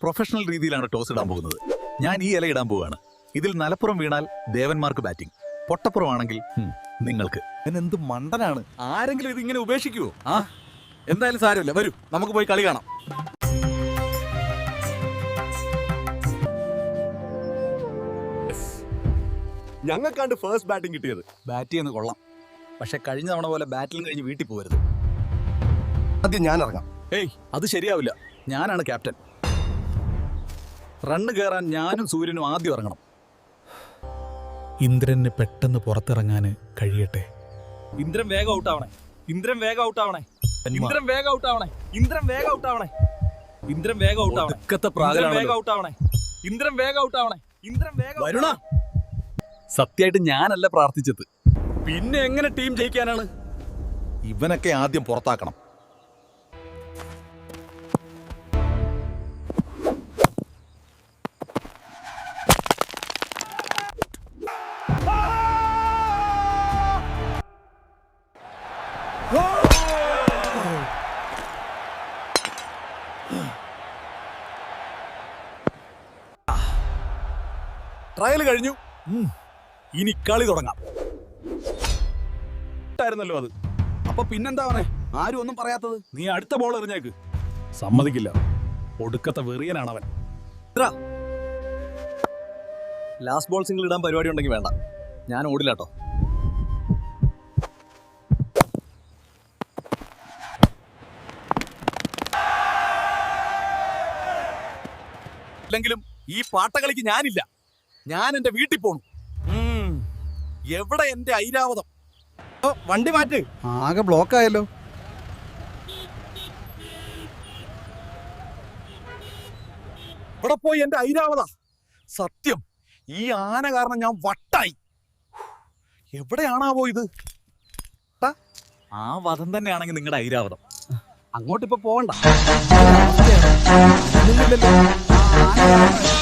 Professional രീതിയിലാണ് toss ഇടാൻ പോകുന്നത്. ഞാൻ ഈ ഇല ഇടാൻ പോവുകയാണ്. ഇതിൽ നലപ്പുറം വീണാൽ ദേവന്മാർക്ക് ബാറ്റിംഗ്, പൊട്ടപ്പുറമാണെങ്കിൽ നിങ്ങൾക്ക്. എന്ത് മണ്ടനാണ്, ആരെങ്കിലും ഇതിങ്ങനെ ഉപേക്ഷിക്കുവോ? എന്തായാലും സാരമില്ല, വരൂ നമുക്ക് പോയി കളി കാണാം. ഞങ്ങൾക്കാണ്ട് ഫസ്റ്റ് ബാറ്റിംഗ് കിട്ടിയത്. ബാറ്റ് ചെയ്യുന്ന കൊള്ളാം, പക്ഷെ കഴിഞ്ഞ തവണ പോലെ ബാറ്റിൽ കഴിഞ്ഞ് വീട്ടിൽ പോകരുത്. ആദ്യം ഞാൻ ഇറങ്ങാം. ഏയ്, അത് ശരിയാവില്ല. ഞാനാണ് ക്യാപ്റ്റൻ. റണ്ണ് കയറാൻ ഞാനും സൂര്യനും ആദ്യം ഇറങ്ങണം. ഇന്ദ്രന് പെട്ടെന്ന് പുറത്തിറങ്ങാന് കഴിയട്ടെ. ഇന്ദ്രൻ വേഗം ഔട്ടാവണേ, ഇന്ദ്രൻ വേഗം ഔട്ടാവണേ, ഇന്ദ്രൻ വേഗം ഔട്ടാവണേ, ഇന്ദ്രൻ വേഗം ഔട്ടാവണേ, ഇന്ദ്രൻ വേഗം ഔട്ടാവണേ, ഒടുക്കത്തെ വേഗം പ്രാകലാണല്ലോ. ഔട്ടാവണേ, ഇന്ദ്രൻ വേഗം ഔട്ടാവണേ, ഇന്ദ്രൻ വേഗം. വരുണ, സത്യമായിട്ട് ഞാനല്ല പ്രാർത്ഥിച്ചത്. പിന്നെ എങ്ങനെ ടീം ജയിക്കാനാണ്? ഇവനൊക്കെ ആദ്യം പുറത്താക്കണം. ട്രയൽ കഴിഞ്ഞു, ഇനി കളി തുടങ്ങാം. ായിരുന്നല്ലോ അത്. അപ്പൊ പിന്നെന്താ പറഞ്ഞേ? ആരും ഒന്നും പറയാത്തത്. നീ അടുത്ത ബോൾ എറിഞ്ഞേക്ക്. സമ്മതിക്കില്ല, ഒടുക്കത്തെ വെറിയനാണവൻ. ലാസ്റ്റ് ബോൾ സിംഗിൾ ഇടാൻ പരിപാടി ഉണ്ടെങ്കിൽ വേണ്ട, ഞാൻ ഓടില്ലാട്ടോ. ഇല്ലെങ്കിലും ഈ പാട്ടകളിക്ക് ഞാനില്ല. ഞാൻ എന്റെ വീട്ടിൽ പോണു. എവിടെ എന്റെ ഐരാവതം? വണ്ടി മാറ്റ്, ആകെ ബ്ലോക്ക് ആയല്ലോ. ഇവിടെ പോയി എന്റെ ഐരാവത. സത്യം, ഈ ആന കാരണം ഞാൻ വട്ടായി. എവിടെയാണാവോ ഇത്? ആ വധം തന്നെയാണെങ്കിൽ നിങ്ങളുടെ ഐരാവതം. അങ്ങോട്ടിപ്പോ പോകണ്ട. ഇല്ലല്ലോ. ആ ആന കാരണം